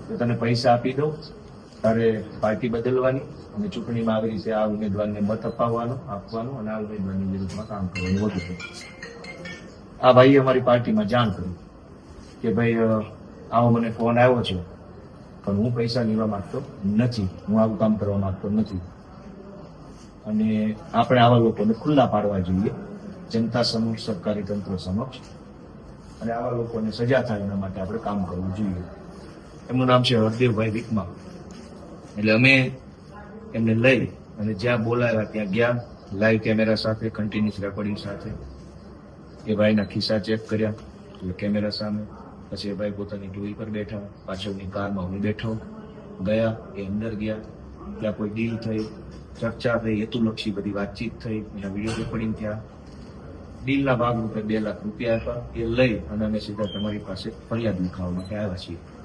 તો તને પૈસા આપી દઉં, તારે પાર્ટી બદલવાની અને ચૂંટણીમાં આવી રીતે આ ઉમેદવારને મત આપવાનો અને આ ઉમેદવારની વિરુદ્ધમાં કામ કરવાનું વગેરે. આ ભાઈએ અમારી પાર્ટીમાં જાણ કરી કે ભાઈ આવો મને ફોન આવ્યો છે, પણ હું પૈસા લેવા માંગતો નથી, હું આવું કામ કરવા માંગતો નથી, અને આપણે આવા લોકોને ખુલ્લા પાડવા જોઈએ જનતા સમક્ષ, સરકારી તંત્ર સમક્ષ, અને આવા લોકોને સજા થાય એના માટે આપણે કામ કરવું જોઈએ. એમનું નામ છે હરદેવભાઈ વિકમા. એટલે અમે એમને લઈ અને જ્યાં બોલાવ્યા ત્યાં ગયા, લાઈવ કેમેરા સાથે, કન્ટિન્યુઅસ રેકોર્ડિંગ સાથે. એ ભાઈના ખિસ્સા ચેક કર્યા એટલે કેમેરા સામે. પછી એ ભાઈ પોતાની ટોળી પર બેઠા, પાછળની કારમાં હું બેઠો. ગયા, એ અંદર ગયા, ત્યાં કોઈ ડીલ થઈ, ચર્ચા થઈ, હેતુલક્ષી બધી વાતચીત થઈ, એના વિડીયો રેકોર્ડિંગ થયા. ડીલના ભાગરૂપે 2 લાખ રૂપિયા આપ્યા. એ લઈ અને અમે સીધા તમારી પાસે ફરિયાદ લખાવવા માટે આવ્યા છીએ.